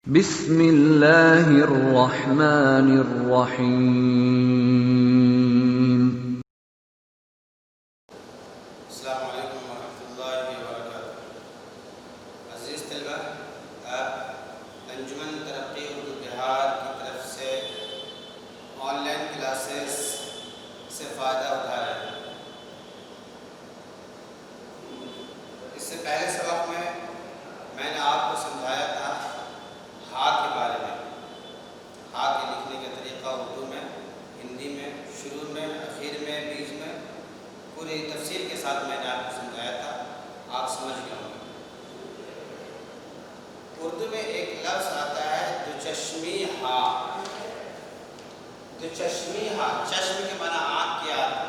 بسم اللہ الرحمن الرحیم۔ السلام علیکم ورحمۃ اللہ وبرکاتہ۔ عزیز طلبہ، آپ انجمن ترقی اردو بہار کی طرف سے آن لائن کلاسز سے فائدہ اٹھا رہے ہیں۔ اس سے پہلے سبق میں نے آپ کو سمجھایا تھا ہا کے بارے میں، ہا کے لکھنے کا طریقہ اردو میں، ہندی میں، شروع میں، اخیر میں، بیچ میں، پوری تفصیل کے ساتھ میں نے آپ کو سمجھایا تھا، آپ سمجھ گئے ہوں گے۔ اردو میں ایک لفظ آتا ہے دوچشمی ہا۔ دوچشمی ہا، چشم کے معنی آنکھ کی آتا ہے،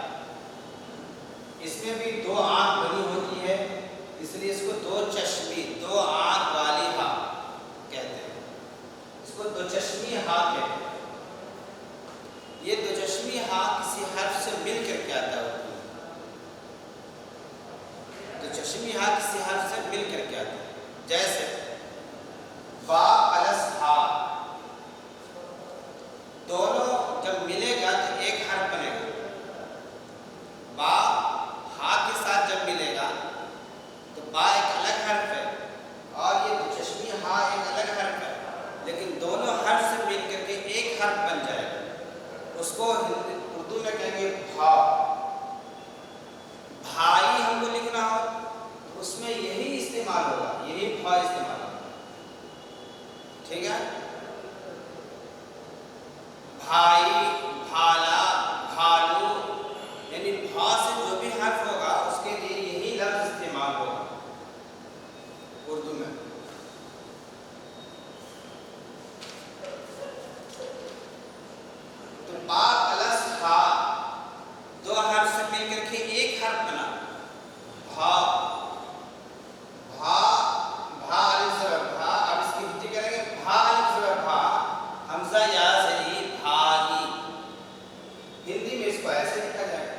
اس میں بھی دو آنکھ بنی ہوتی ہے، اس لیے اس کو دو چشمی، دو آنکھ والی ہا کہتے ہیں، اس کو دوچشمی ہا کہتے ہیں۔ یہ دوچشمی ہا کسی حرف سے مل کر کے آتا ہے اردو میں۔ دوچشمی ہا کسی حرف سے مل کر کے آتا ہے، جیسے با پلس ہا، دونوں جب ملے گا تو ایک حرف بنے گا۔ با ہا کے ساتھ جب ملے گا تو با ایک الگ حرف ہے اور یہ دوچشمی ہا ایک الگ حرف ہے، لیکن دونوں حرف سے مل کر کے ایک حرف بن جائے گا، اس کو اردو میں کہیں گے بھا۔ بھائی ہم کو لکھنا ہو تو اس میں یہی استعمال ہوگا، یہی بھا استعمال ہوگا، ٹھیک ہے؟ بھائی، بھالا، بھالو، یعنی بھا سے جو بھی حرف ہوگا اس کے لیے یہی لفظ استعمال ہوگا اردو میں۔ تو با پلس ہا، دو حرف سے مل کر کے ایک حرف بنا، بھا۔ بھا، بھا الف زبر بھا، اب اس کی ہندی کریں گے بھا الف زبر بھا، حمزہ یا زلی بھائی۔ ہندی میں اس کو ایسے لکھا جائے گا۔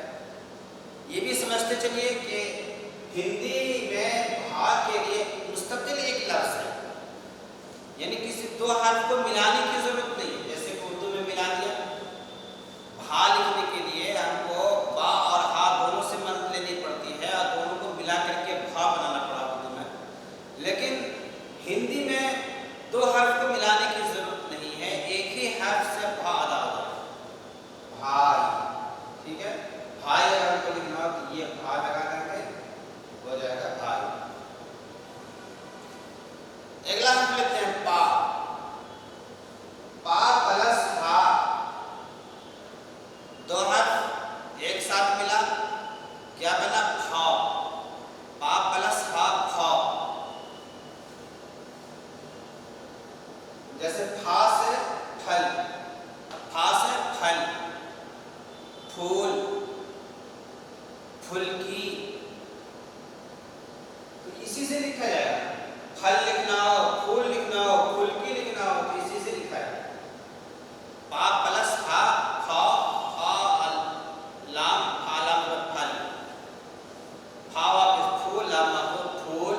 یہ بھی سمجھتے چلیے کہ ہندی میں بھا کے لیے مستقل ایک لفظ ہے، یعنی کسی دو حرف کو ملانے کی ضرورت نہیں ہے، جیسے کہ اردو میں ملا دیا۔ بھا لکھنے کے لیے ہم کو با اور ہا دونوں سے مدد لینی پڑتی ہے اور دونوں کو ملا کر کے بھا بنانا پڑا اردو میں، لیکن ہندی میں دو حرف کو ملانے کی ضرورت نہیں ہے، ایک ہی حرف سے بھا ادا ہو جائے، بھائی، ٹھیک ہے؟ بھائی اگر ہم کو لکھنا ہو تو یہ بھا لگا کر کے ہو جائے گا بھائی۔ اگلا ہم لیتے ہیں پا۔ پا پلس ہا، دو حرف ایک ساتھ ملا، کیا بنا؟ پھا۔ پا پلس ہا، پھا۔ جیسے پھا سے پھل، پھا سے پھل، پھول، پھلکی، تو اسی سے لکھا جائے گا۔ پھل لکھنا ہو، پھول لکھنا ہو، پھلکی لکھنا ہو تو اسی سے لکھا ہے۔ پا پلس ہا، پھا، پھا لام، پھا لام پھل، پھا واپس پھول، لام پھول،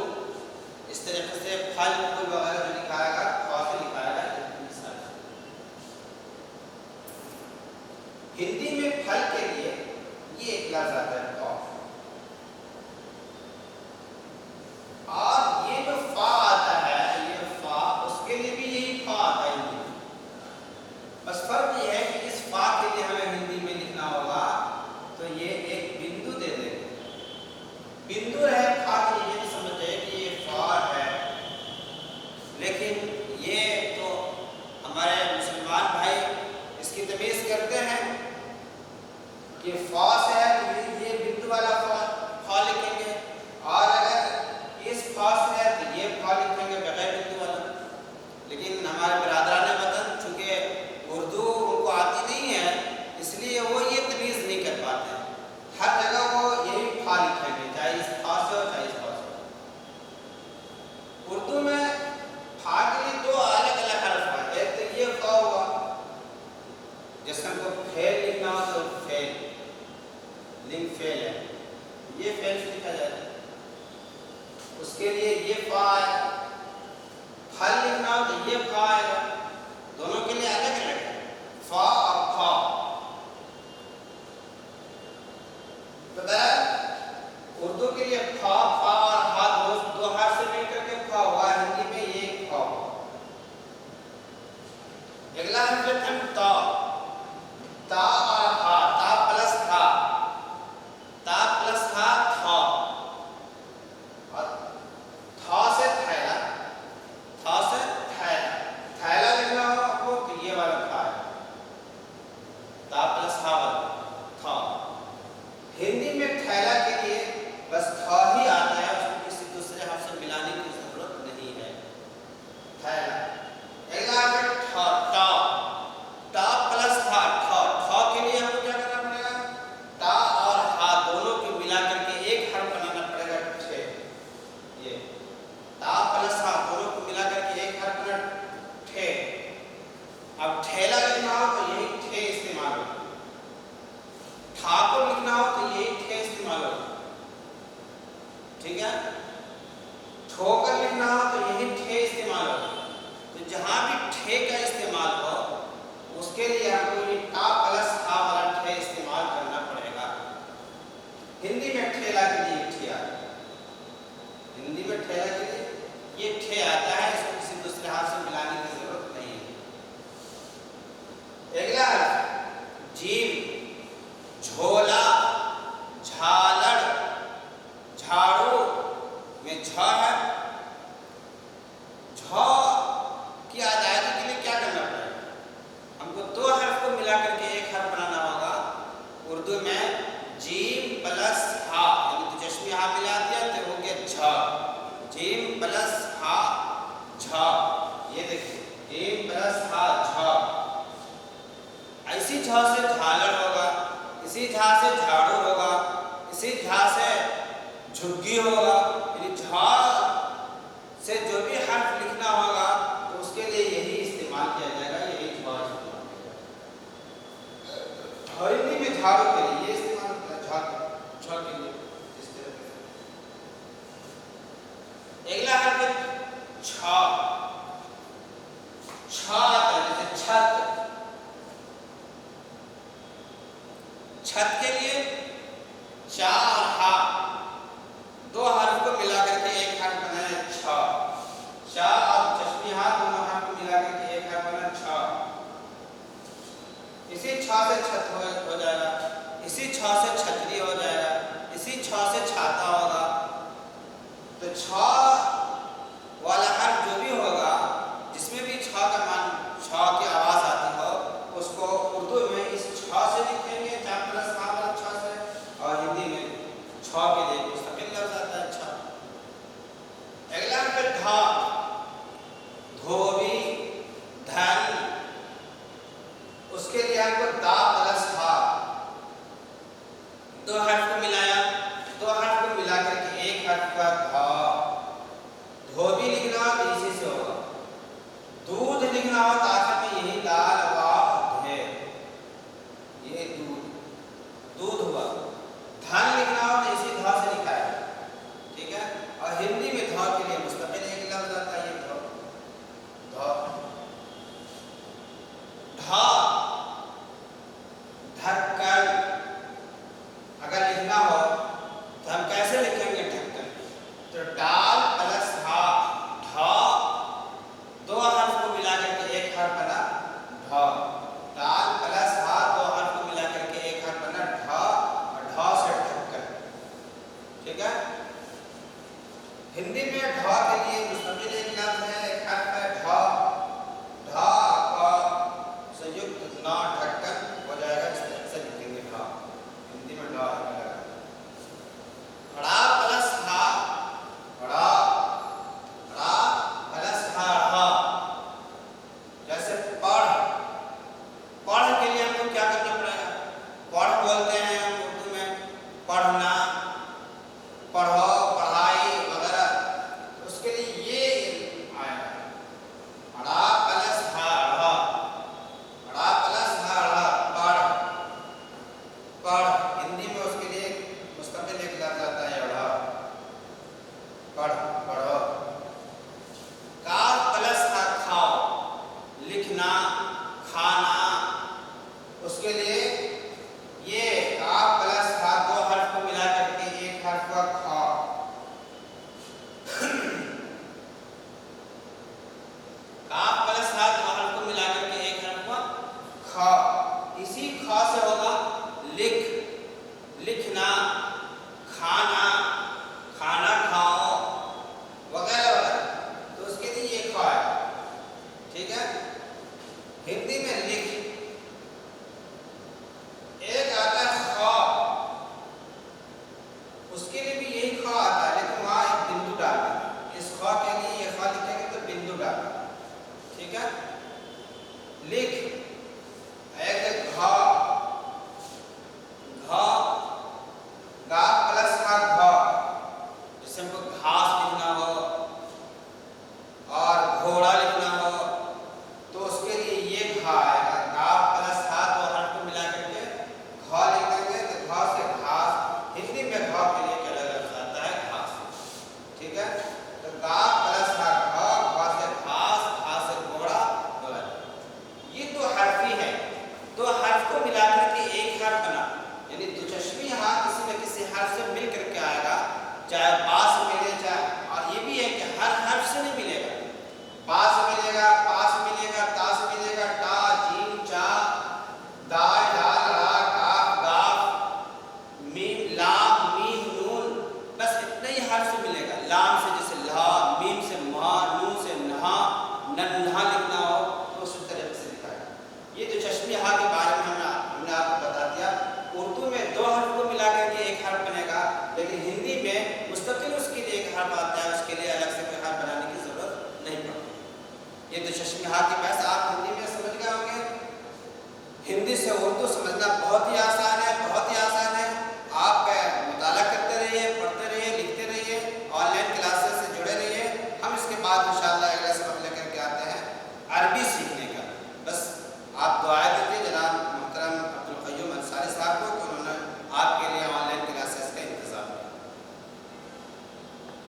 اس طریقے سے پھل، پھول وغیرہ جو لکھائے گا پھا سے لکھائے گا۔ ہندی میں پھل کے لیے یہ ایک لفظ آتا ہے قاف، اور یہ جو فا آتا ہے، یہ فا، اس کے لیے بھی یہی فا آتا ہے ہندی میں، بس فرق یہ ہے کہ اس فا کے لیے ہمیں ہندی میں لکھنا ہوگا تو یہ ایک بندو دے دیں گے، بندو ہے فا کے لیے، یہ سمجھے کہ یہ فا ہے، لیکن یہ تو ہمارے مسلمان بھائی اس کی تمیز کرتے ہیں کہ فا سے ہے تو یہ بندو والا فا لکھیں گے، اور اگر اس فا سے ہے تو یہ فا لکھیں گے بغیر بندو والا، لیکن ہمارے برادران وطن چونکہ اردو ان کو آتی نہیں ہے، اس لیے وہ یہ تمیز نہیں کر پاتے ہیں، ہر جگہ وہ یہی فا لکھیں گے، چاہے اس فا سے ہو چاہے اس فا سے ہو۔ اردو میں فا کے لیے دو الگ الگ حرف ہیں، ایک تو یہ فا ہوا، جیسے ہم کو فعل لکھنا ہو تو فعل، لنگ فعل ہے، یہ فعل سے لکھا جائے گا، اس کے لیے یہ فا ہے۔ پھل لکھنا ہو تو یہ فا آئے گا، دونوں کے لیے الگ الگ ہے، فا اور فا. بتایا اردو کے لیے فا اور ہا دو حرف سے مل کر کے فا ہوا، ہندی میں یہ ایک فا. اگلا حرف ہے تا، تا اور ہا، تا پلس ہا، تا پلس ہا تھا، اور تھا سے تھیلا، تھا سے تھیلا. تھیلا لکھنا ہو آپ کو تو یہ والا تھا ہے، تا پلس ہا والا تھا. ہندی میں تھیلا کے لیے بس تھا ہی آتا ہے، اس کو کسی دوسرے حرف سے ملانے کی ضرورت نہیں ہے. تھیلا. اگلا ہے ٹھا، ٹا، ٹا پلس ہا، ٹھا. ٹھا کے لیے ہم کو کیا کرنا پڑے گا؟ ٹا اور ہا دونوں کو ملا کر کے ایک حرف بنانا پڑے گا، ٹھے. یہ تا پلس ہا دونوں کو ملا کر کے ایک حرف بنا ٹھے. اب ٹھیلا لکھنا ہو تو یہی ٹھے استعمال ہوگا. ٹھاکر لکھنا ہو تو یہی ٹھے استعمال ہوگا. ٹھیک ہے. ٹھوکر لکھنا ہو تو یہی ٹھے استعمال ہوگا. تو جہاں بھی ٹھے کا استعمال ہو اس کے لیے ہم کو یہ ٹا پلس ہا والا ٹھے استعمال کرنا پڑے گا. ہندی میں ٹھیلا کے لیے ٹھے آتا ہے، ہندی میں ٹھیلا کے لیے یہ ٹھے آتا ہے، اس کو کسی دوسرے ہاتھ سے ملانے کی ضرورت نہیں ہے. اگلا حرف جیم، جھولا، جھالڑ، جھاڑو میں جھا ہے. جھا کی ادائیگی کے لیے کیا کرنا پڑے گا؟ ہم کو دو حرف کو ملا کر کے ایک حرف بنانا ہوگا. اردو میں جیم پلس ہا، یعنی تجشمی ہا ملا دیا تو ہو گیا جھا. جیم پلس ہا جھا. یہ دیکھیے جیم پلس ہا جھا. اسی جھا سے جھالڑ ہوگا، اسی جھا سے جھاڑو ہوگا، اسی جھا سے جھگی ہوگا. یعنی جھا سے جو بھی حرف لکھنا ہوگا تو اس کے لیے یہی استعمال کیا جائے گا، یہی جھا استعمال کیا جائے گا. ہندی میں جھاڑو کے لیے یہ استعمال ہوتا ہے، جھا کے لیے اس طرح سے. اگلا حرف ہے چھا. چھا آتا ہے جیسے چھت. چھت کے لیے چا اور ہا دو حرف کو ملا کر کے ایک حرف بنا ہے چھا. چا اور چشمی ہا دونوں حرف کو ملا کر کے ایک حرف بنا چھا. اسی چھا سے چھت ہو جائے گا، اسی چھا سے چھتری ہو جائے گا، اسی چھا سے چھاتا ہوگا. تو چھا والا حرف جو بھی ہوگا، جس میں بھی چھا کا مان، چھا کی آواز آتی ہو، اس کو اردو میں اس چھا سے لکھیں گے، چا پلس ہا والا چھا سے. اور ہندی میں چھا کے لیے مستقل لفظ آتا ہے چھا. اگلا ہے ڈھا. دھوبی، دھن. اس کے لیے ہم کو دا پلس ہا دو حرف کو ملایا، دو حرف کو ملا کر کے ایک حرف کا دھا. دھوبی لکھنا ہو تو اسی سے ہوگا. دودھ لکھنا ہو تو آخر میں یہی دال وا ہے، یہ دودھ، دودھ ہوا. دھن لکھنا ہو تو اسی دھا سے لکھا ہے. ٹھیک ہے. اور ہندی میں دھا کے لیے مستقل ایک لفظ آتا ہے، یہ دھا. دھا. ڈھا، ڈھکن. اگر لکھنا ہو تو ہم کیسے لکھیں گے ڈھکن؟ تو ڈال پلس ہا ڈھا دو حرف کو ملا کر کے ایک حرف بنا ڈھا. ڈال پلس ہا دو حرف کو ملا کر کے ایک حرف بنا ڈھا، اور ڈھا سے ڈھکن. ٹھیک ہے. ہندی میں ڈھا کے لیے مستقل ایک لفظ ہے، ایک حرف ہے ڈھا. ڈھا کا سیکت نا ڈھکن ہو جائے گا، اس طرح سے لکھیں گے ڈھا. ہندی میں ڈھا ہے. ہڑا پلس ہا ہڑا، ہڑا پلس ہا ہا. جیسے پڑھ. پڑھ کے لیے ہم کو کیا کرنا پڑے گا؟ پڑھ بولتے ہیں ہم اردو میں پڑھنا، پڑھو، پڑھائی وغیرہ. اس کے لیے یہ آئے گا. ٹھیک ہے. لکھ ایک گھا گھا گا پلس کا گھا، جیسے ہم کو گھاس لکھنا ہو اور گھوڑا لکھنا ہو تو اس کے لیے یہ گھا آئے گا. گا پلس ہاتھ اور حرف کو ملا کر کے گھا لکھ دیں گے تو گھا سے گھاس. ہندی میں گھا کے لیے کیا لفظ آتا ہے؟ گھاس. ٹھیک ہے. تو گا پلس گھا گھا سے گھاس، گھا سے گھوڑا. یہ دو حرفی ہے، دو حرف کو ملا کر کے ایک حرف بنا. یعنی دو چشمی ہاں کسی نہ کسی حرف سے مل کر کے آئے گا، چاہے با سے ملے چاہے. اور یہ بھی ہے کہ ہر حرف سے نہیں ملے گا. با سے ملے گا، پا سے ملے گا، تا سے ملے گا، ٹا جیم چا دال ڈال را کاف گاف میم لام میم نون، بس اتنا ہی حرف سے ملے گا. لام سے جیسے لا، میم سے ما، نون سے نہا، ننہا لکھنا ہو تو اس طریقے سے لکھا ہے. یہ جو چشمی ہا کے بارے میں ہم نے آپ کو بتا دیا. اردو میں دو حرف کو ملا کر کے ایک حرف بنے گا، لیکن ہندی میں مستقل اس کے لیے ایک حرف آتا ہے، اس کے لیے الگ سے کوئی حرف بنانے کی ضرورت نہیں پڑتی. یہ دو چشمی ہا کے بحث آپ ہندی میں سمجھ گئے ہوں گے. ہندی سے اردو سمجھنا بہت ہی آسان